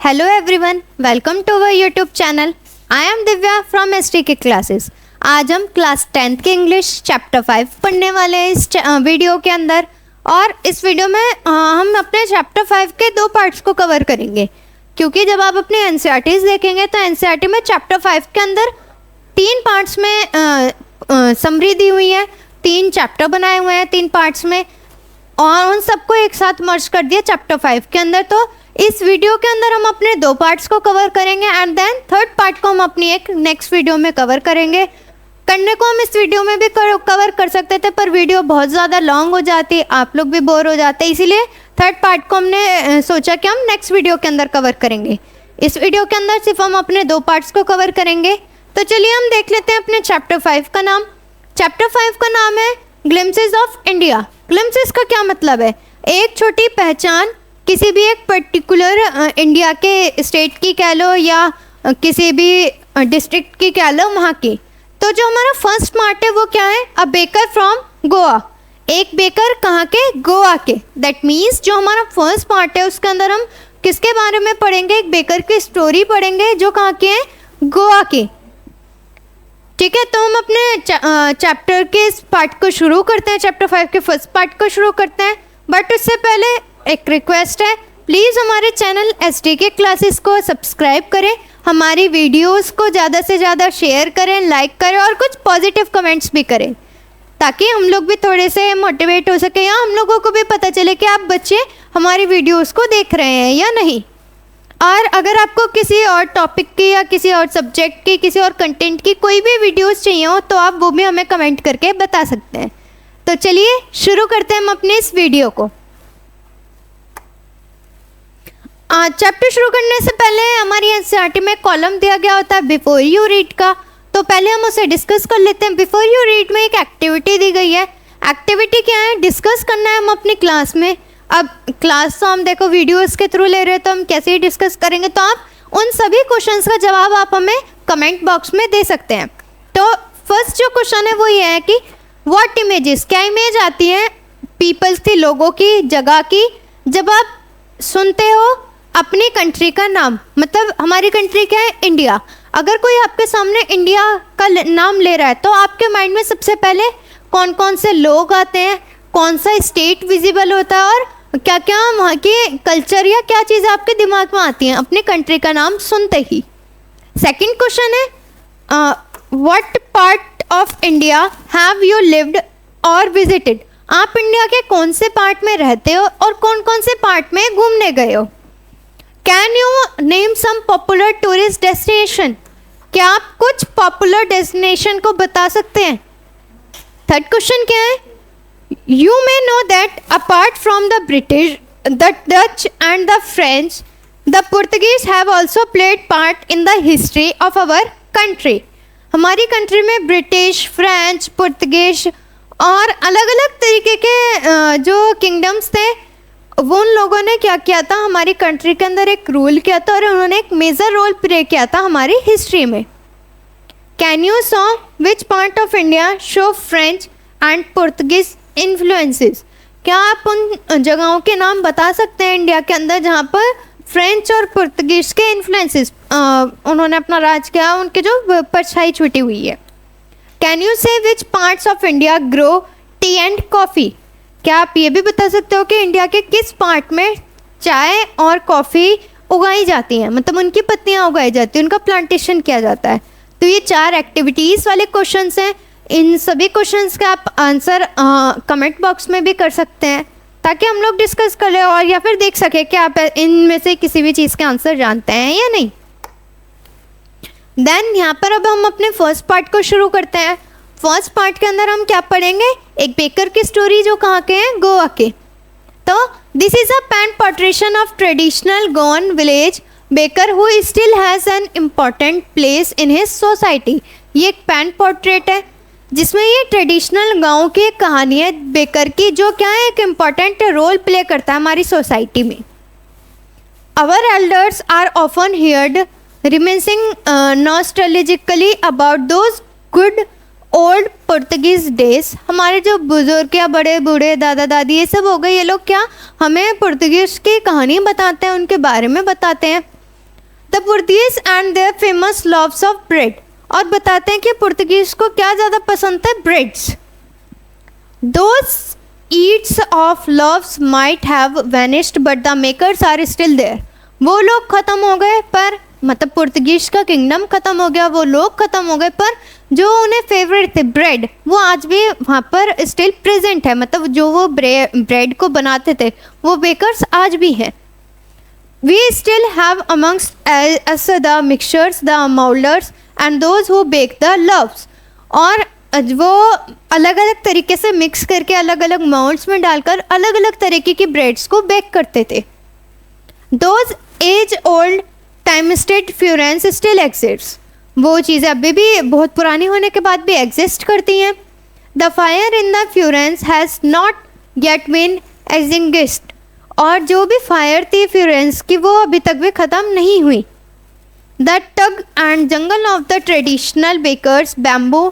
Hello everyone, welcome to our YouTube channel. I am Divya from STK classes. आज हम class 10th के English chapter 5 पढ़ने वाले हैं इस वीडियो के अंदर। और इस वीडियो में हम अपने चैप्टर 5 के 2 पार्ट्स को कवर करेंगे, क्योंकि जब आप अपने NCERTs देखेंगे तो NCERT में चैप्टर 5 के अंदर 3 पार्ट्स में समरी दी हुई है, 3 चैप्टर बनाए हुए हैं 3 पार्ट्स में, और उन सबको एक साथ मर्ज कर दिया चैप्टर 5 के अंदर। तो इस वीडियो के अंदर हम अपने 2 पार्ट्स को कवर करेंगे एंड देन 3rd पार्ट को हम अपनी एक नेक्स्ट वीडियो में कवर करेंगे। करने को हम इस वीडियो में भी कवर कर सकते थे, पर वीडियो बहुत ज़्यादा लॉन्ग हो जाती, आप लोग भी बोर हो जाते, इसीलिए 3rd पार्ट को हमने सोचा कि हम नेक्स्ट वीडियो के अंदर कवर करेंगे। इस वीडियो के अंदर सिर्फ हम अपने 2 पार्ट्स को कवर करेंगे। तो चलिए हम देख लेते हैं अपने चैप्टर 5 का नाम। चैप्टर 5 का नाम है ग्लिम्पसेस ऑफ इंडिया। ग्लिम्पसेस का क्या मतलब है? एक छोटी पहचान किसी भी एक पर्टिकुलर इंडिया के स्टेट की कह लो या किसी भी डिस्ट्रिक्ट की कह लो, वहाँ की। तो जो हमारा फर्स्ट पार्ट है वो क्या है? A baker from Goa. एक बेकर कहाँ के? गोवा के। दैट मीन्स जो हमारा फर्स्ट पार्ट है उसके अंदर हम किसके बारे में पढ़ेंगे? एक बेकर की स्टोरी पढ़ेंगे जो कहाँ के हैं? गोवा के। ठीक है, तो हम अपने चैप्टर के इस पार्ट को शुरू करते हैं, चैप्टर 5 के फर्स्ट पार्ट को शुरू करते हैं। बट उससे पहले एक रिक्वेस्ट है, प्लीज़ हमारे चैनल STK क्लासेस को सब्सक्राइब करें, हमारी वीडियोस को ज़्यादा से ज़्यादा शेयर करें, लाइक करें और कुछ पॉजिटिव कमेंट्स भी करें, ताकि हम लोग भी थोड़े से मोटिवेट हो सके या हम लोगों को भी पता चले कि आप बच्चे हमारी वीडियोस को देख रहे हैं या नहीं। और अगर आपको किसी और टॉपिक की या किसी और सब्जेक्ट की, किसी और कंटेंट की कोई भी वीडियोस चाहिए हो तो आप वो भी हमें कमेंट करके बता सकते हैं। तो चलिए शुरू करते हैं हम अपने इस वीडियो को। चैप्टर शुरू करने से पहले हमारी NCERT में कॉलम दिया गया होता है बिफोर यू रीड का, तो पहले हम उसे डिस्कस कर लेते हैं। बिफोर यू रीड में एक एक्टिविटी दी गई है। एक्टिविटी क्या है? डिस्कस करना है हम अपनी क्लास में। अब क्लास तो हम देखो वीडियोस के थ्रू ले रहे हैं, तो हम कैसे ही डिस्कस करेंगे, तो आप उन सभी क्वेश्चंस का जवाब आप हमें कमेंट बॉक्स में दे सकते हैं। तो फर्स्ट जो क्वेश्चन है वो ये है कि व्हाट इमेजेस, क्या इमेज आती है पीपल्स की, लोगों की, जगह की, जब आप सुनते हो अपनी कंट्री का नाम? मतलब हमारी कंट्री क्या है? इंडिया। अगर कोई आपके सामने इंडिया का नाम ले रहा है तो आपके माइंड में सबसे पहले कौन कौन से लोग आते हैं, कौन सा स्टेट विजिबल होता है और क्या क्या वहाँ की कल्चर या क्या चीज़ें आपके दिमाग में आती हैं अपनी कंट्री का नाम सुनते ही? सेकंड क्वेश्चन है what part of India have you lived और विजिटेड? आप इंडिया के कौन से पार्ट में रहते हो और कौन कौन से पार्ट में घूमने गए हो? Can you name some popular tourist destination? क्या आप कुछ पॉपुलर डेस्टिनेशन को बता सकते हैं? थर्ड क्वेश्चन क्या है? You may know that apart from the British, the Dutch and the French, the Portuguese have also played part in the history of our country. हमारी कंट्री में ब्रिटिश, फ्रेंच, पुर्तगीज और अलग अलग तरीके के जो किंगडम्स थे, वो उन लोगों ने क्या किया था? हमारी कंट्री के अंदर एक रूल किया था और उन्होंने एक मेजर रोल प्ले किया था हमारी हिस्ट्री में। Can you so which part of India show French and Portuguese influences? क्या आप उन जगहों के नाम बता सकते हैं इंडिया के अंदर जहाँ पर फ्रेंच और पुर्तगीज के इन्फ्लुएंसेस उन्होंने अपना राज किया, उनके जो परछाई छुटी हुई है? कैन यू से which parts of India grow T and coffee? क्या आप ये भी बता सकते हो कि इंडिया के किस पार्ट में चाय और कॉफ़ी उगाई जाती हैं, मतलब उनकी पत्तियाँ उगाई जाती हैं, उनका प्लांटेशन किया जाता है? तो ये 4 एक्टिविटीज़ वाले क्वेश्चंस हैं। इन सभी क्वेश्चंस का आप आंसर कमेंट बॉक्स में भी कर सकते हैं, ताकि हम लोग डिस्कस कर लें और या फिर देख सकें कि आप इनमें से किसी भी चीज़ के आंसर जानते हैं या नहीं। देन यहाँ पर अब हम अपने फर्स्ट पार्ट को शुरू करते हैं। फर्स्ट पार्ट के अंदर हम क्या पढ़ेंगे? एक बेकर की स्टोरी जो कहाँ के हैं? गोवा के। तो this is a pen portrayal of traditional Goan village baker who still has an important place in his society. ये एक पेन पोर्ट्रेट है जिसमें ये ट्रेडिशनल गाँव की एक कहानी है बेकर की, जो क्या है? एक इम्पॉर्टेंट रोल प्ले करता है हमारी सोसाइटी में। Our elders are often heard reminiscing nostalgically about those good old Portuguese days. हमारे जो बुजुर्ग या बड़े बूढ़े दादा दादी ये सब हो गए, ये लोग क्या हमें पुर्तगीज की कहानी बताते हैं, उनके बारे में बताते हैं। The Portuguese and their famous loaves of bread, और बताते हैं कि पुर्तगीज को क्या ज़्यादा पसंद है, breads. Those eats of loaves might have vanished but the makers are still there. वो लोग ख़त्म हो गए पर, मतलब पुर्तगीज का किंगडम ख़त्म हो गया, वो लोग ख़त्म हो गए, पर जो उन्हें फेवरेट थे ब्रेड, वो आज भी वहाँ पर स्टिल प्रेजेंट है. मतलब जो वो ब्रेड को बनाते थे वो बेकर्स आज भी हैं. We still have amongst us the mixtures, the moulders and those who bake the loaves. और वो अलग अलग तरीके से मिक्स करके अलग अलग मोल्ड्स में डालकर अलग अलग तरीके की ब्रेड्स को बेक करते थे. Those age old time stead furnaces still exists. वो चीज़ें अभी भी बहुत पुरानी होने के बाद भी एग्जिस्ट करती हैं. The fire in the furnace has not yet been extinguished. और जो भी फायर थी फ्यूरेंस की वो अभी तक भी ख़त्म नहीं हुई. The thud and jingle of the traditional bakers bamboo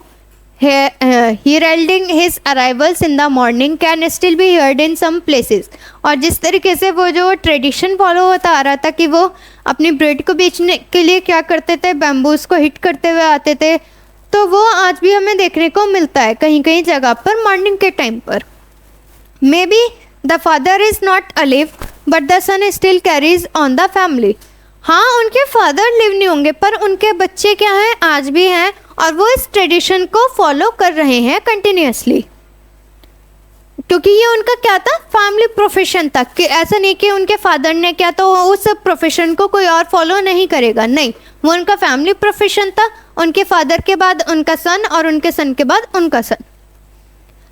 heralding his arrivals in the morning can still be heard in some places. और जिस तरीके से वो जो ट्रेडिशन फॉलो होता आ रहा था कि वो अपनी ब्रेड को बेचने के लिए क्या करते थे, बैम्बूज को हिट करते हुए आते थे, तो वो आज भी हमें देखने को मिलता है कहीं कहीं जगह पर मॉर्निंग के टाइम पर. May be the father is not alive but the son still carries on the family. हाँ, उनके फादर लिव नहीं होंगे पर उनके बच्चे क्या हैं, आज भी हैं, और वो इस ट्रेडिशन को फॉलो कर रहे हैं कंटिन्यूसली. क्योंकि ये उनका क्या था, फैमिली प्रोफेशन था. कि ऐसा नहीं कि उनके फादर ने क्या तो उस प्रोफेशन को कोई और फॉलो नहीं करेगा, नहीं, वो उनका फैमिली प्रोफेशन था. उनके फादर के बाद उनका सन और उनके सन के बाद उनका son.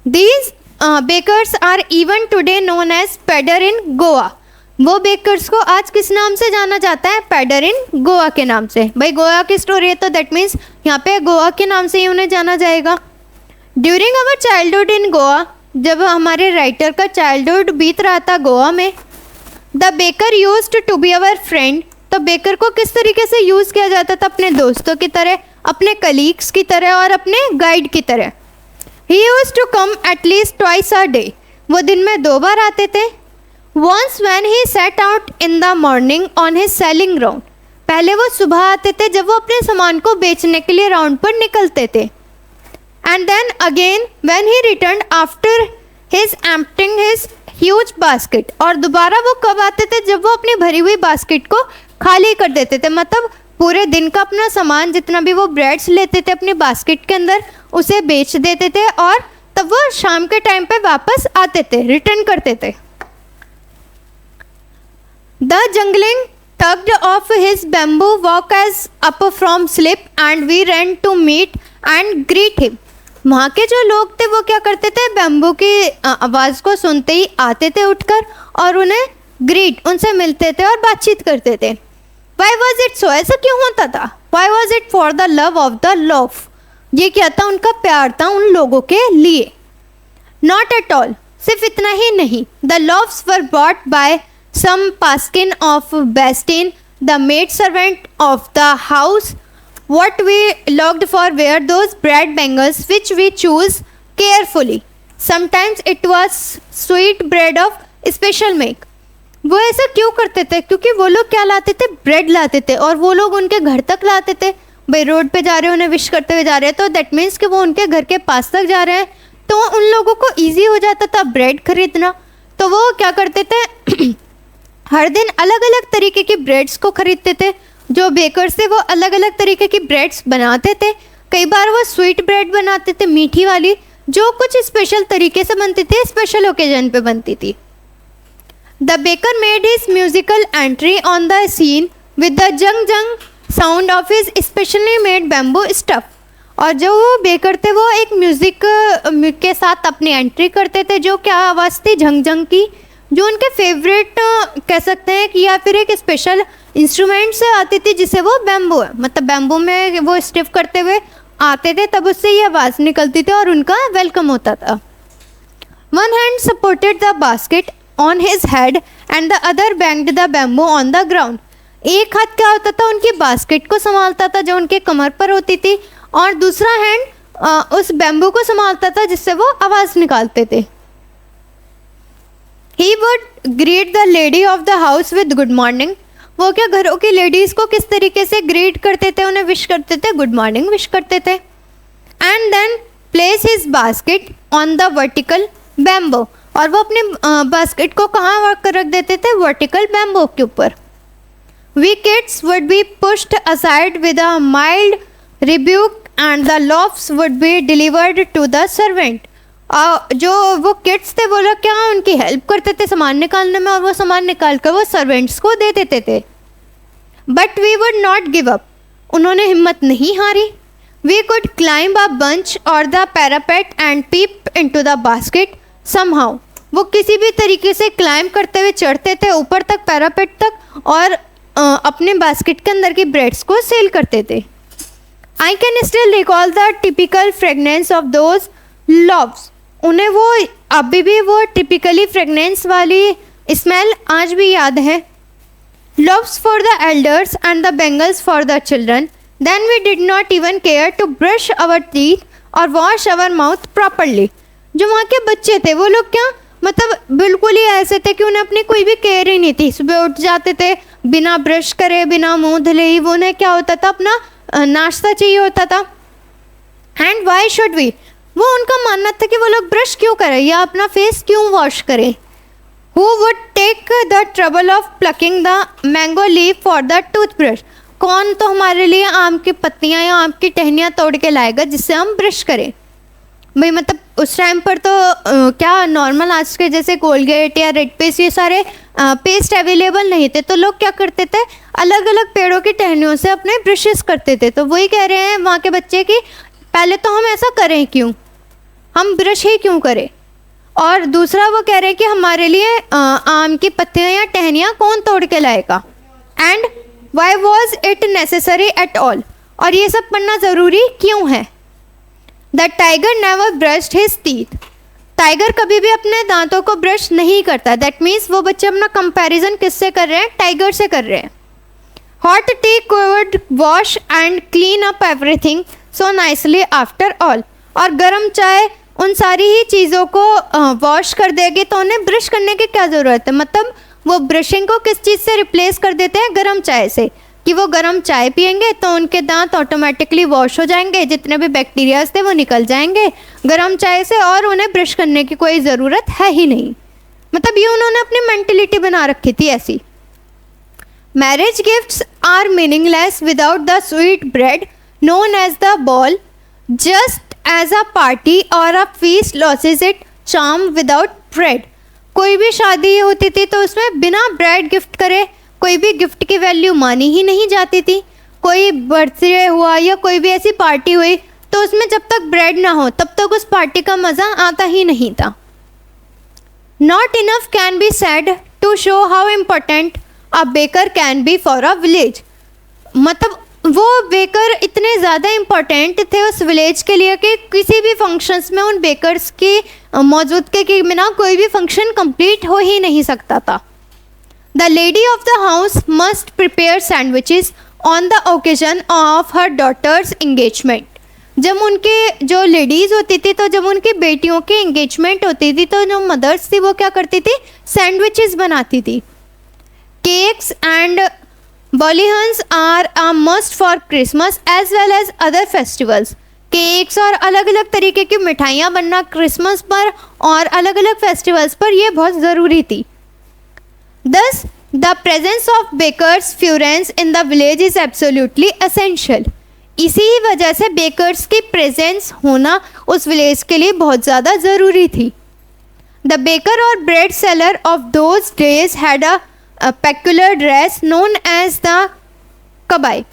These bakers are even today known as poder in Goa. वो बेकर्स को आज किस नाम से जाना जाता है, पैडर इन गोवा के नाम से. भाई गोवा की स्टोरी है तो दैट मीन्स यहाँ पे गोवा के नाम से ही उन्हें जाना जाएगा. ड्यूरिंग अवर चाइल्डहुड इन गोवा, जब हमारे राइटर का चाइल्डहुड बीत रहा था गोवा में, the baker used to be our friend. तो बेकर को किस तरीके से यूज़ किया जाता था, अपने दोस्तों की तरह, अपने कलीग्स की तरह और अपने गाइड की तरह. He used to come at least twice a day. वो दिन में 2 बार आते थे. Once when he set out in the morning on his selling round. पहले वो सुबह आते थे जब वो अपने सामान को बेचने के लिए राउंड पर निकलते थे. And then again when he returned after his emptying his huge basket. और दोबारा वो कब आते थे, जब वो अपनी भरी हुई बास्केट को खाली कर देते थे. मतलब पूरे दिन का अपना सामान जितना भी वो ब्रेड्स लेते थे अपनी बास्केट के अंदर उसे बेच देते थे और तब वो शाम के टाइम पे वापस आते थे, रिटर्न करते थे. The jungling tugged off his bamboo walk as up from sleep and we ran to meet and greet him. वहाँ के जो लोग थे वो क्या करते थे, बैम्बू की आवाज़ को सुनते ही आते थे उठकर और उन्हें ग्रीट, उनसे मिलते थे और बातचीत करते थे. Why was it so? ऐसा क्यों होता था? Why was it for the love of the loaf? ये क्या था, उनका प्यार था उन लोगों के लिए. Not at all. सिर्फ इतना ही नहीं. The loaves were bought by some paskin of Bastin, the maidservant of the house. What we looked for were those bread bangles which we chose carefully. Sometimes it was sweet bread of special make. वो ऐसा क्यों करते थे, क्योंकि वो लोग क्या लाते थे, ब्रेड लाते थे और वो लोग उनके घर तक लाते थे. भाई रोड पे जा रहे हैं, उन्हें विश करते हुए जा रहे हैं, तो दैट मीन्स कि वो उनके घर के पास तक जा रहे हैं, तो उन लोगों को ईजी हो जाता था ब्रेड खरीदना. तो वो क्या करते थे हर दिन अलग अलग तरीके की ब्रेड्स को खरीदते थे. जो बेकर्स थे वो अलग अलग तरीके की ब्रेड्स बनाते थे. कई बार वो स्वीट ब्रेड बनाते थे, मीठी वाली, जो कुछ स्पेशल तरीके से बनती थी, स्पेशल ओकेजन पे बनती थी. The baker made his musical entry on the scene with the जंग जंग sound of his specially made bamboo stuff. और जो वो बेकर थे वो एक म्यूज़िक के साथ अपनी एंट्री करते थे, जो क्या आवाज़ थी, झंग झंग की, जो उनके फेवरेट कह सकते हैं कि या फिर एक स्पेशल इंस्ट्रूमेंट से आती थी जिसे वो बैम्बू है, मतलब बैम्बू में वो स्टिफ करते हुए आते थे, तब उससे ये आवाज़ निकलती थी और उनका वेलकम होता था. One hand supported the basket on his head and the other banged the bamboo on the ground. एक हाथ क्या होता था, उनकी बास्केट को संभालता था जो उनके कमर पर होती थी, और दूसरा हैंड उस बैम्बू को संभालता था जिससे वो आवाज़ निकालते थे. He would greet the lady of the house with good morning. वो क्या घरों की लेडीज़ को किस तरीके से ग्रीट करते थे, उन्हें विश करते थे, गुड मॉर्निंग विश करते थे. And then place his basket on the vertical bamboo, और वो अपने बास्केट को कहाँ रख देते थे, वर्टिकल बैम्बो के ऊपर. We kids would be pushed aside with a mild rebuke and the loaves would be delivered to the servant. जो वो किड्स थे वो लोग क्या उनकी हेल्प करते थे सामान निकालने में, और वो सामान निकाल कर वो सर्वेंट्स को दे देते थे. But we would not give up, उन्होंने हिम्मत नहीं हारी. We could climb a bench or the parapet and peep into the basket somehow. वो किसी भी तरीके से क्लाइंब करते हुए चढ़ते थे ऊपर तक, पैरापेट तक, और अपने बास्केट के अंदर की ब्रेड्स को सेल करते थे. I can still recall the typical fragrance of those loves. उन्हें वो अभी भी वो टिपिकली फ्रेगनेंस वाली स्मेल आज भी याद है. Loaves for the elders and the bangles for the children. Then we did not even care to brush our teeth और वॉश अवर माउथ प्रॉपरली. जो वहाँ के बच्चे थे वो लोग क्या मतलब बिल्कुल ही ऐसे थे कि उन्हें अपनी कोई भी केयर ही नहीं थी. सुबह उठ जाते थे बिना ब्रश करे, बिना मुंह धुले ही, वो उन्हें क्या होता था, अपना नाश्ता चाहिए होता था. एंड वाई शुड वी, वो उनका मानना था कि वो लोग ब्रश क्यों करें या अपना फेस क्यों वॉश करें. Who would take the trouble of plucking the mango leaf for the toothbrush. कौन तो हमारे लिए आम की पत्तियाँ या आम की टहनियाँ तोड़ के लाएगा जिससे हम ब्रश करें. भाई मतलब उस टाइम पर तो क्या नॉर्मल आज के जैसे कोलगेट या रेड पेस्ट ये सारे पेस्ट अवेलेबल नहीं थे, तो लोग क्या करते थे, अलग अलग पेड़ों की टहनियों से अपने ब्रशेस करते थे. तो वही कह रहे हैं वहाँ के बच्चे कि पहले तो हम ऐसा करें क्यों, हम ब्रश ही क्यों करें. और दूसरा वो कह रहे हैं कि हमारे लिए आम की पत्तियाँ या टहनियाँ कौन तोड़ के लाएगा. And why was it necessary at all, और ये सब पढ़ना ज़रूरी क्यों है. The tiger never brushed his teeth. Tiger कभी भी अपने दांतों को ब्रश नहीं करता. दैट मीन्स वो बच्चे अपना कंपैरिजन किससे कर रहे हैं, टाइगर से कर रहे हैं. Hot T could wash and clean up everything so nicely after all. और गर्म चाय उन सारी ही चीज़ों को वॉश कर देगी, तो उन्हें ब्रश करने की क्या ज़रूरत है. मतलब वो ब्रशिंग को किस चीज़ से रिप्लेस कर देते हैं, गर्म चाय से, कि वो गर्म चाय पियेंगे तो उनके दांत ऑटोमेटिकली वॉश हो जाएंगे, जितने भी बैक्टीरियाज थे वो निकल जाएंगे गर्म चाय से, और उन्हें ब्रश करने की कोई ज़रूरत है ही नहीं. मतलब ये उन्होंने अपनी मेंटलिटी बना रखी थी ऐसी. Marriage gifts are meaningless without the sweet bread known as the bol. Just as a party or a feast loses its charm without bread. कोई भी शादी होती थी तो उसमें बिना ब्रेड गिफ्ट करे कोई भी गिफ्ट की वैल्यू मानी ही नहीं जाती थी. कोई बर्थडे हुआ या कोई भी ऐसी पार्टी हुई तो उसमें जब तक ब्रेड ना हो तब तक उस पार्टी का मज़ा आता ही नहीं था. Not enough can be said to show how important a baker can be for a village. मतलब वो बेकर इतने ज़्यादा इम्पोर्टेंट थे उस विलेज के लिए कि किसी भी फंक्शंस में उन बेकर्स की मौजूदगी के बिना कोई भी फंक्शन कंप्लीट हो ही नहीं सकता था. The lady of the house must prepare sandwiches on the occasion of her daughter's engagement. जब उनके जो लेडीज़ होती थी, तो जब उनकी बेटियों की एंगेजमेंट होती थी तो जो मदर्स थी वो क्या करती थी, सैंडविचेस बनाती थी. Cakes and bolinhas are a must for Christmas as well as other festivals. Cakes और अलग अलग तरीके की मिठाइयाँ बनना क्रिसमस पर और अलग अलग फेस्टिवल्स पर ये बहुत ज़रूरी थी. Thus, the presence of bakers furens in the village is absolutely essential. इसी वजह से बेकर्स की प्रेजेंस होना उस विलेज के लिए बहुत ज़्यादा ज़रूरी थी. The baker or bread seller of those days had a peculiar dress known as the kabai.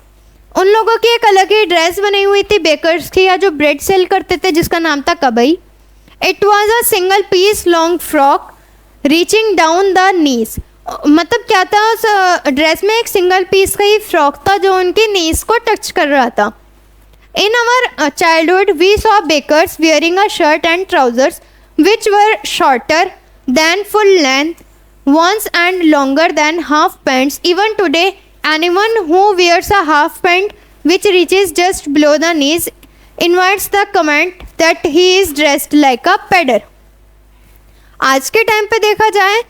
उन लोगों की एक अलग ही ड्रेस बनी हुई थी बेकर्स की, या जो ब्रेड सेल करते थे, जिसका नाम था कबई. It was a single piece long frock reaching down the knees. मतलब क्या था, उस ड्रेस में एक सिंगल पीस का ही फ्रॉक था जो उनकी नीज को टच कर रहा था. In our childhood we saw bakers wearing a shirt and trousers which were shorter than full length ones and longer than half pants. Even today, anyone who wears a half pant which reaches just below the knees invites the comment that he is dressed like a pedder. आज के time पे देखा जाए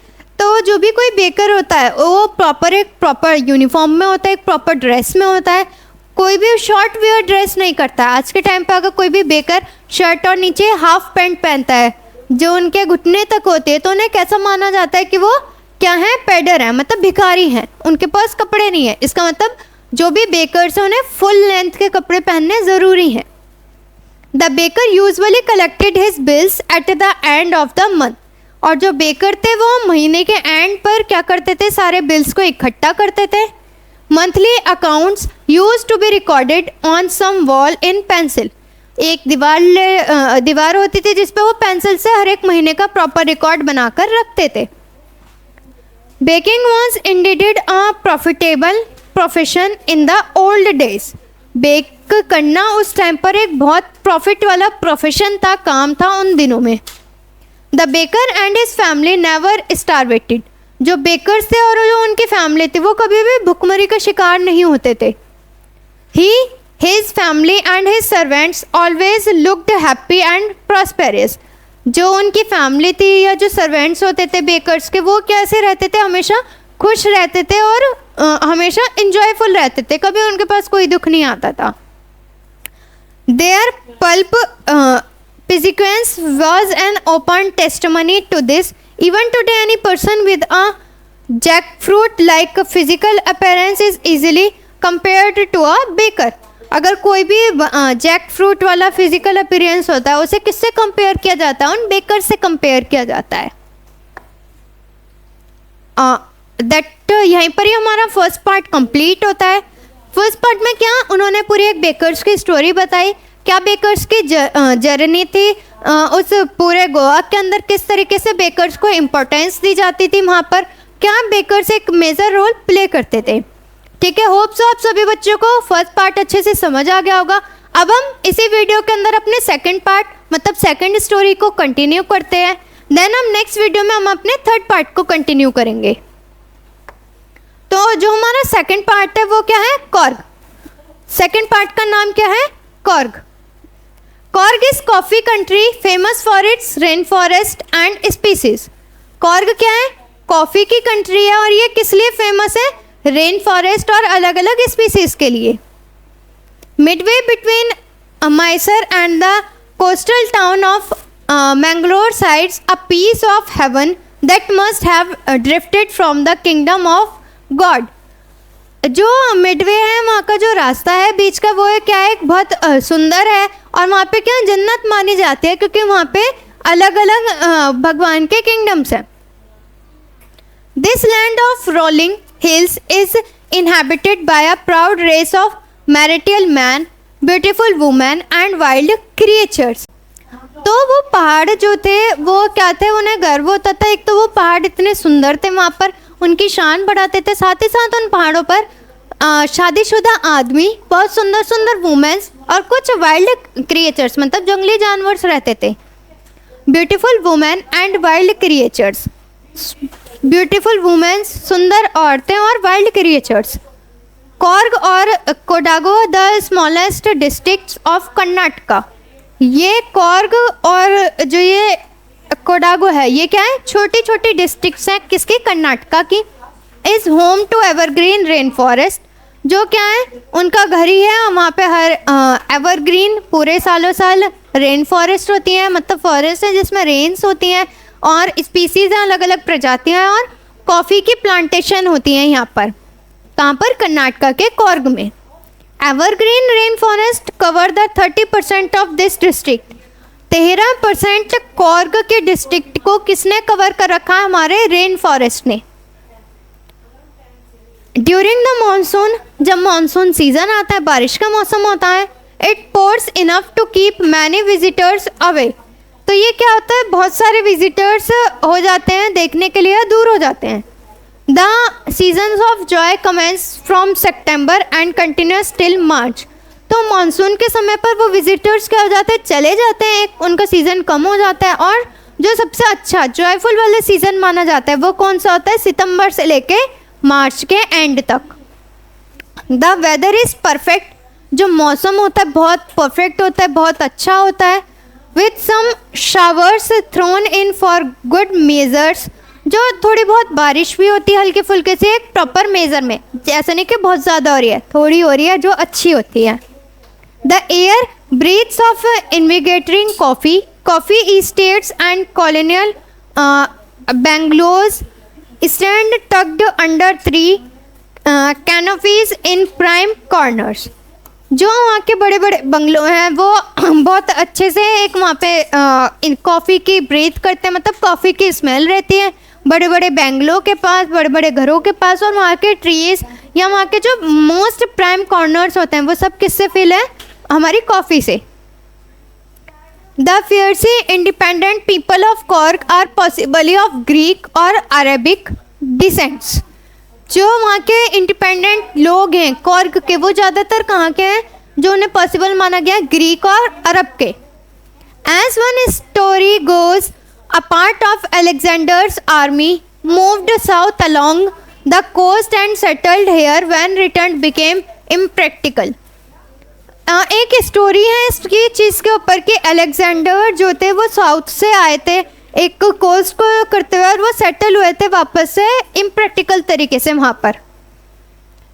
तो जो भी कोई baker होता है वो एक प्रॉपर यूनिफॉर्म में होता है, एक प्रॉपर ड्रेस में होता है, कोई भी शॉर्ट वेयर ड्रेस नहीं करता है। आज के टाइम पे अगर कोई भी बेकर शर्ट और नीचे हाफ पैंट पहनता है जो उनके घुटने तक होते हैं तो उन्हें कैसा माना जाता है कि वो क्या है, पेडर है, मतलब भिखारी हैं, उनके पास कपड़े नहीं है। इसका मतलब जो भी बेकर्स हैं उन्हें फुल लेंथ के कपड़े पहनने ज़रूरी हैं। The baker usually collected his bills at the end of the month. और जो बेकर थे वो महीने के एंड पर क्या करते थे, सारे बिल्स को इकट्ठा करते थे। Monthly accounts use to be recorded on some wall in pencil. एक दीवार होती थी जिस पे वो पेंसिल से हर एक महीने का प्रॉपर रिकॉर्ड बनाकर रखते थे। Baking was indeed a profitable profession in the old days. Bake करना उस टाइम पर एक बहुत प्रॉफिट वाला प्रोफेशन था, काम था उन दिनों में। The baker and his family never starved. जो बेकर्स थे और जो उनकी फैमिली थी वो कभी भी भुखमरी का शिकार नहीं होते थे। His family and his servants always looked happy and prosperous. जो उनकी फैमिली थी या जो सर्वेंट्स होते थे बेकर्स के, वो कैसे रहते थे, हमेशा खुश रहते थे और हमेशा इंजॉयफुल रहते थे, कभी उनके पास कोई दुख नहीं आता था। Their pulp Piziquance was an open testimony to this. Even today, any person with a jackfruit-like physical appearance is easily compared to a baker. अगर कोई भी जैक फ्रूट वाला फिजिकल अपीयरेंस होता है उसे किससे कंपेयर किया जाता है, उन बेकर से कंपेयर किया जाता है। यहीं पर ही हमारा फर्स्ट पार्ट कंप्लीट होता है। फर्स्ट पार्ट में क्या उन्होंने पूरी एक बेकर्स की स्टोरी बताई, क्या बेकर्स की जर्नी थी, उस पूरे गोवा के अंदर किस तरीके से बेकर्स को इम्पोर्टेंस दी जाती थी, वहाँ पर क्या बेकर्स एक मेजर रोल प्ले करते थे। ठीक है, होप सो आप सभी बच्चों को फर्स्ट पार्ट अच्छे से समझ आ गया होगा। अब हम इसी वीडियो के अंदर अपने सेकंड पार्ट मतलब सेकंड स्टोरी को कंटिन्यू करते हैं। देन हम नेक्स्ट वीडियो में हम अपने थर्ड पार्ट को कंटिन्यू करेंगे। तो जो हमारा सेकंड पार्ट है वो क्या है, कॉर्ग। सेकंड पार्ट का नाम क्या है, Korg. Korg is coffee country famous for its rain forest and species. Korg क्या है, कॉफी की कंट्री है और ये किस लिए फेमस है, रेन फॉरेस्ट और अलग अलग स्पीसीज के लिए। Midway between Mysore and the coastal town of Mangalore sides a piece of heaven that must have drifted from the kingdom of God. जो मिडवे है वहाँ का जो रास्ता है बीच का वो है क्या है, एक बहुत सुंदर है और वहाँ पे क्या जन्नत मानी जाती है क्योंकि वहाँ पे अलग अलग भगवान के किंगडम्स हैं। This land of rolling hills is inhabited by a proud race of martial man, beautiful women and wild creatures. तो वो पहाड़ जो थे वो क्या थे, उन्हें गर्व होता था, एक तो वो पहाड़ इतने सुंदर थे, वहाँ पर उनकी शान बढ़ाते थे, साथ ही साथ उन पहाड़ों पर शादीशुदा आदमी, बहुत सुंदर सुंदर वुमेन्स और कुछ वाइल्ड क्रिएचर्स मतलब जंगली जानवर रहते थे। Beautiful women and wild creatures, beautiful women's सुंदर औरतें और वाइल्ड क्रिएचर्स। कॉर्ग और Kodagu the smallest districts of Karnataka. ये कॉर्ग और जो ये कोडागो है ये क्या है, छोटी छोटी डिस्ट्रिक्ट्स हैं किसकी, कर्नाटका की। Is home to evergreen rain forest, जो क्या है उनका घर ही है, वहाँ पे हर एवरग्रीन पूरे सालों साल रेन फॉरेस्ट होती है, मतलब फॉरेस्ट है जिसमें रेन्स होती हैं और स्पीसीज हैं, अलग अलग प्रजातियाँ हैं और कॉफ़ी की प्लांटेशन होती हैं यहाँ पर। कहाँ पर, कर्नाटका के कॉर्ग में। Evergreen rain forest cover the 30% of this district. 13% Coorg के डिस्ट्रिक्ट को किसने कवर कर रखा है, हमारे रेन फॉरेस्ट ने। ड्यूरिंग द मानसून, जब मानसून सीजन आता है, बारिश का मौसम होता है, it pours enough to keep many visitors away. तो ये क्या होता है, बहुत सारे विजिटर्स हो जाते हैं, देखने के लिए दूर हो जाते हैं। The seasons of joy commences from September and continues till March. तो मानसून के समय पर वो विजिटर्स क्या हो जाते हैं, चले जाते हैं, एक उनका सीज़न कम हो जाता है। और जो सबसे अच्छा जॉयफुल वाला सीज़न माना जाता है वो कौन सा होता है, सितंबर से लेके मार्च के एंड तक। द वेदर इज़ परफेक्ट, जो मौसम होता है बहुत परफेक्ट होता है, बहुत अच्छा होता है। With some showers thrown in for good measures जो थोड़ी बहुत बारिश भी होती है हल्के फुल्के से एक प्रॉपर मेज़र में, ऐसा नहीं कि बहुत ज़्यादा हो रही है, थोड़ी हो रही है जो अच्छी होती है। The air breathes of invigorating coffee estates and colonial bungalows stand tucked under tree canopies in prime corners. जो वहाँ के बड़े बड़े बंगलो हैं वो बहुत अच्छे से एक वहाँ पे कॉफ़ी की ब्रीथ करते हैं, मतलब कॉफ़ी की स्मेल रहती है बड़े बड़े बेंगलो के पास, बड़े बड़े घरों के पास, और वहाँ के ट्रीज या वहाँ के जो मोस्ट प्राइम कॉर्नर्स होते हैं वो सब किससे फिल है? हमारी कॉफ़ी से। The fiercely independent people of Coorg are possibly of Greek or Arabic descents. जो वहाँ के इंडिपेंडेंट लोग हैं कॉर्क के, वो ज़्यादातर कहाँ के हैं? जो उन्हें पॉसिबल माना गया ग्रीक और अरब के। As one story goes, a part of Alexander's army moved south along the coast and settled here when return became impractical. एक स्टोरी है इसकी चीज़ के ऊपर कि अलेक्जेंडर जो थे वो साउथ से आए थे एक कोस्ट को करते हुए, और वो सेटल हुए थे वापस से इम्प्रैक्टिकल तरीके से वहाँ पर।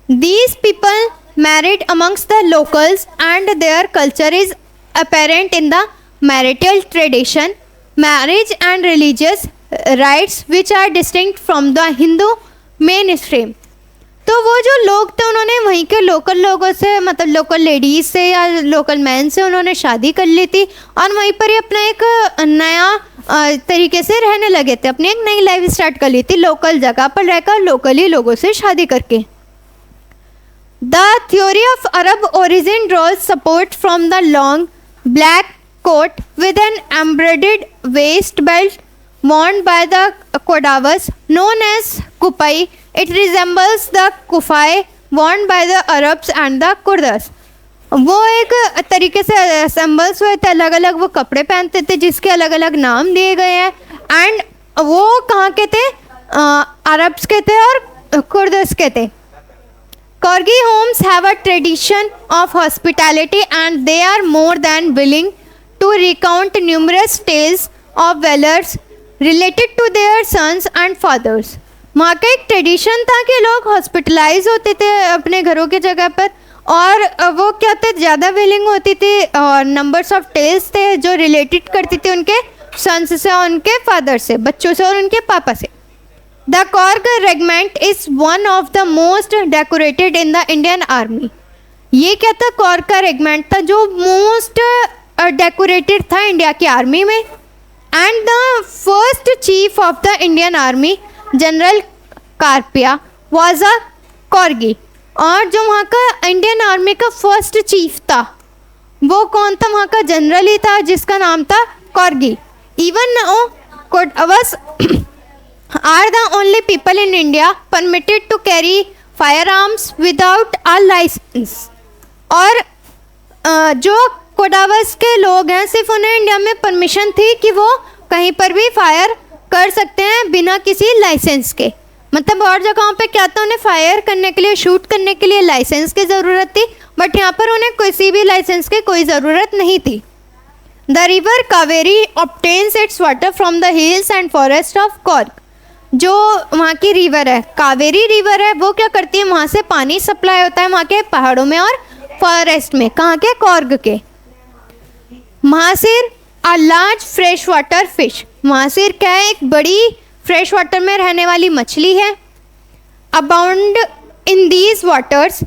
These people married amongst the locals and their culture is apparent in the marital tradition, marriage and religious rites which are distinct from the Hindu mainstream. तो वो जो लोग थे उन्होंने वहीं के लोकल लोगों से, मतलब लोकल लेडीज़ से या लोकल मैन से उन्होंने शादी कर ली थी और वहीं पर ही अपना एक नया तरीके से रहने लगे थे, अपनी एक नई लाइफ स्टार्ट कर ली थी लोकल जगह पर रहकर लोकली लोगों से शादी करके। The theory of Arab origin draws support from the long black coat with an embroidered waist belt worn by the Kodavas known as kupai. It resembles the kufai worn by the Arabs and the Kurdas. वो एक तरीके से assembles हुए थे, अलग अलग वो कपड़े पहनते थे जिसके अलग अलग नाम दिए गए हैं, एंड वो कहाँ के थे? अरब्स के थे और कुर्दस के थे। Corgi homes have a tradition of hospitality and they are more than willing to recount numerous tales of valors related to their sons and fathers. वहाँ का एक ट्रेडिशन था कि लोग हॉस्पिटलाइज होते थे अपने घरों की जगह पर, और वो क्या थे, ज़्यादा विलिंग होती थी, और नंबर्स ऑफ टेल्स थे जो रिलेटेड करती थी उनके सन्स से और उनके फादर से, बच्चों से और उनके पापा से। The Coorg regiment is one of the most decorated in the Indian army. ये क्या था? कॉर्ग का रेगमेंट था जो मोस्ट डेकोरेटेड था इंडिया की आर्मी में। And the first chief of the Indian army general Cariappa was a Coorgi. और जो वहाँ का इंडियन आर्मी का फर्स्ट चीफ था वो कौन था? वहाँ का जनरल ही था जिसका नाम था Coorgi. Even now Kodavas are the only people in India permitted to carry firearms without a licence. और जो कोडावस के लोग हैं सिर्फ उन्हें इंडिया में परमिशन थी कि वो कहीं पर भी फायर कर सकते हैं बिना किसी लाइसेंस के। मतलब और जगहों पे क्या था, उन्हें फायर करने के लिए, शूट करने के लिए लाइसेंस की ज़रूरत थी, बट यहाँ पर उन्हें किसी भी लाइसेंस की कोई ज़रूरत नहीं थी। The river Kaveri obtains it's water from the hills and forest of Korg. जो वहाँ की रिवर है, कावेरी रिवर है, वो क्या करती है, वहाँ से पानी सप्लाई होता है वहाँ के पहाड़ों में और फॉरेस्ट में। कहाँ के? कॉर्ग के। Mahseer a large fresh water fish. Mahseer क्या है? एक बड़ी फ्रेश वाटर में रहने वाली मछली है। Abound in these waters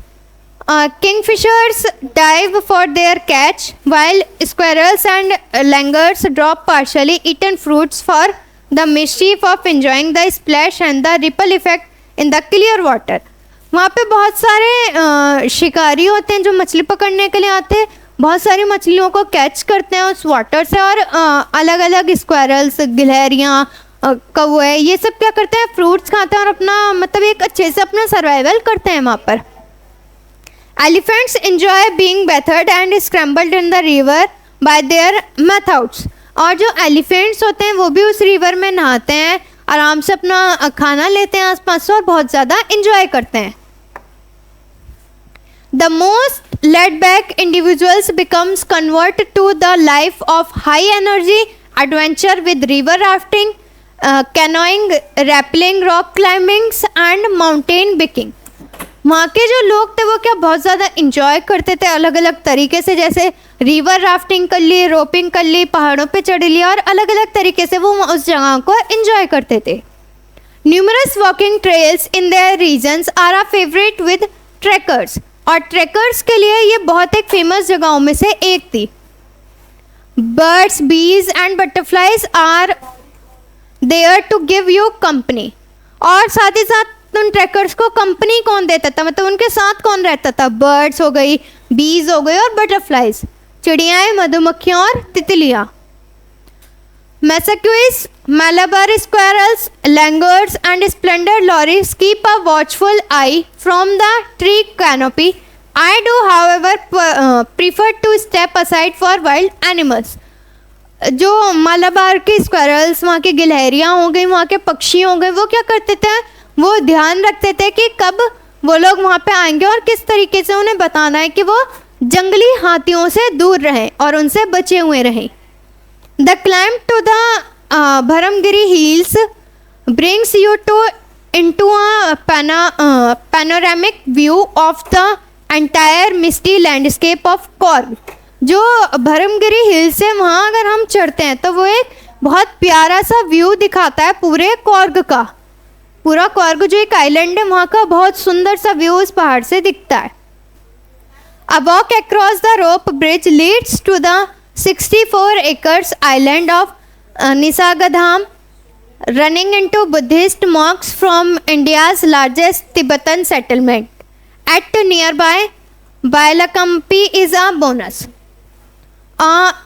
kingfishers dive for their catch while squirrels and langurs drop partially eaten fruits for the mischief of enjoying the splash and the ripple effect in the clear water. वहाँ पे बहुत सारे शिकारी होते हैं जो मछली पकड़ने के लिए आते हैं, बहुत सारी मछलियों को कैच करते हैं उस वाटर से, और अलग अलग स्क्वायरल्स, गिलहरियाँ, कौवे, ये सब क्या करते हैं, फ्रूट्स खाते हैं और अपना मतलब एक अच्छे से अपना सर्वाइवल करते हैं वहाँ पर। Elephants enjoy being bathed and scrambled in the river by their methods. और जो एलिफेंट्स होते हैं वो भी उस रिवर में नहाते हैं, आराम से अपना खाना लेते हैं आसपास से और बहुत ज़्यादा इंजॉय करते हैं। The most laid-back individuals becomes convert to the life of high energy adventure with river rafting, canoeing, rappelling, rock climbings and mountain biking. वहाँ के जो लोग थे वो क्या बहुत ज़्यादा इंजॉय करते थे अलग अलग तरीके से, जैसे रिवर राफ्टिंग कर ली, रोपिंग कर ली, पहाड़ों पे चढ़ लिया, और अलग अलग तरीके से वो उस जगह को इंजॉय करते थे। Numerous walking trails in their regions are a favourite with trekkers, और ट्रैकर्स के लिए ये बहुत एक फेमस जगहों में से एक थी। Birds, bees and butterflies are there to give you company, और साथ ही साथ उन ट्रैकर्स को कंपनी कौन देता था, मतलब उनके साथ कौन रहता था? बर्ड्स हो गई, बीज हो गई, और बटरफ्लाइज, चिड़ियाएँ, मधुमक्खियाँ और तितलियाँ। मैसेक्यूइस, Malabar squirrels, langurs and splendor lories keep a watchful eye from the tree canopy. I do, however, prefer to step aside for wild animals. जो मालाबार के स्क्वायरल्स, वहाँ के गिलहरियाँ हो गई, वहाँ के पक्षी हो गए, वो क्या करते थे? वो ध्यान रखते थे कि कब वो लोग वहाँ पे आएंगे और किस तरीके से उन्हें बताना है कि वो जंगली हाथियों से दूर रहें और उनसे बचे हुए रहें। The climb to the Bharamgiri Hills brings you into a panoramic view of the entire misty landscape of Korg. जो भरमगिरी हिल्स है वहाँ अगर हम चढ़ते हैं तो वो एक बहुत प्यारा सा व्यू दिखाता है पूरे कॉर्ग का। पूरा कॉर्ग जो एक आइलैंड है वहाँ का बहुत सुंदर सा व्यू उस पहाड़ से दिखता है। A walk across the rope bridge leads to the 64 acres island of Nisagadham, running into Buddhist monks from India's largest Tibetan settlement at nearby Bailakampi is a bonus.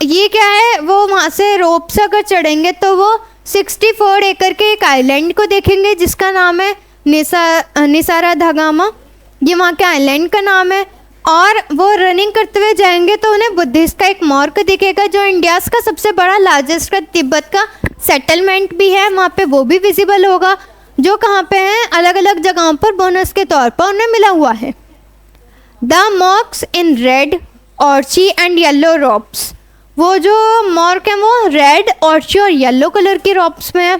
ये क्या है, वो वहाँ से रोप से अगर चढ़ेंगे तो वो 64 एकड़ के एक आइलैंड को देखेंगे जिसका नाम है निसारा धागामा। ये वहाँ के आइलैंड का नाम है, और वो रनिंग करते हुए जाएंगे तो उन्हें बुद्धिस्ट का एक मॉर्क दिखेगा जो इंडियाज़ का सबसे बड़ा लार्जेस्ट का तिब्बत का सेटलमेंट भी है, वहाँ पे वो भी विजिबल होगा, जो कहाँ पे है अलग अलग जगहों पर बोनस के तौर पर उन्हें मिला हुआ है। द मॉर्क्स इन रेड, ऑर्ची एंड येलो रॉप्स, वो जो मॉर्क है वो रेड, ऑर्ची और येलो कलर की रॉप्स में है।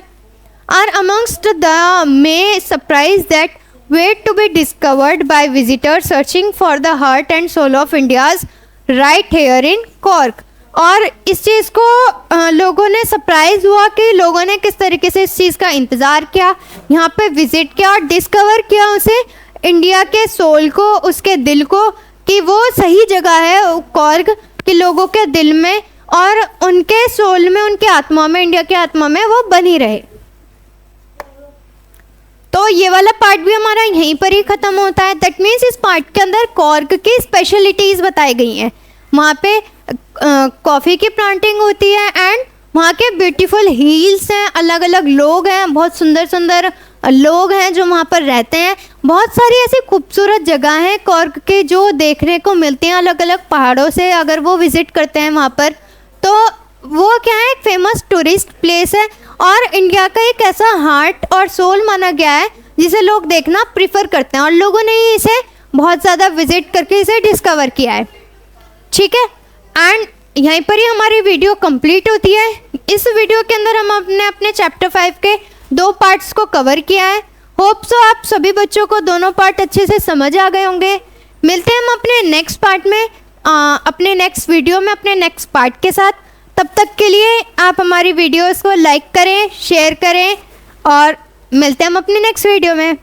Are amongst the many surprise that wait to be discovered by visitors searching for the heart and soul of India's right here in Cork। और इस चीज़ को लोगों ने सरप्राइज़ हुआ कि लोगों ने किस तरीके से इस चीज़ का इंतज़ार किया, यहाँ पे विज़िट किया और डिस्कवर किया उसे, इंडिया के सोल को, उसके दिल को, कि वो सही जगह है कॉर्ग के लोगों के दिल में और उनके सोल में, उनके आत्मा में, इंडिया की आत्मा में वो बनी रहे। तो ये वाला पार्ट भी हमारा यहीं पर ही ख़त्म होता है। दैट मीन्स इस पार्ट के अंदर कॉर्ग की स्पेशलिटीज़ बताई गई हैं। वहाँ पे कॉफ़ी की प्लांटिंग होती है एंड वहाँ के ब्यूटीफुल हिल्स हैं, अलग अलग लोग हैं, बहुत सुंदर सुंदर लोग हैं जो वहाँ पर रहते हैं। बहुत सारी ऐसी खूबसूरत जगह हैं कॉर्ग के जो देखने को मिलती हैं अलग अलग पहाड़ों से। अगर वो विज़िट करते हैं वहाँ पर तो वो क्या है, एक फेमस टूरिस्ट प्लेस है और इंडिया का एक ऐसा हार्ट और सोल माना गया है जिसे लोग देखना प्रीफर करते हैं और लोगों ने इसे बहुत ज़्यादा विजिट करके इसे डिस्कवर किया है। ठीक है, एंड यहीं पर ही हमारी वीडियो कंप्लीट होती है। इस वीडियो के अंदर हम अपने चैप्टर 5 के 2 पार्ट्स को कवर किया है। होप सो आप सभी बच्चों को दोनों पार्ट अच्छे से समझ आ गए होंगे। मिलते हैं हम अपने नेक्स्ट पार्ट में, अपने नेक्स्ट वीडियो में, अपने नेक्स्ट पार्ट के साथ। तब तक के लिए आप हमारी वीडियोस को लाइक करें, शेयर करें और मिलते हैं हम अपने नेक्स्ट वीडियो में।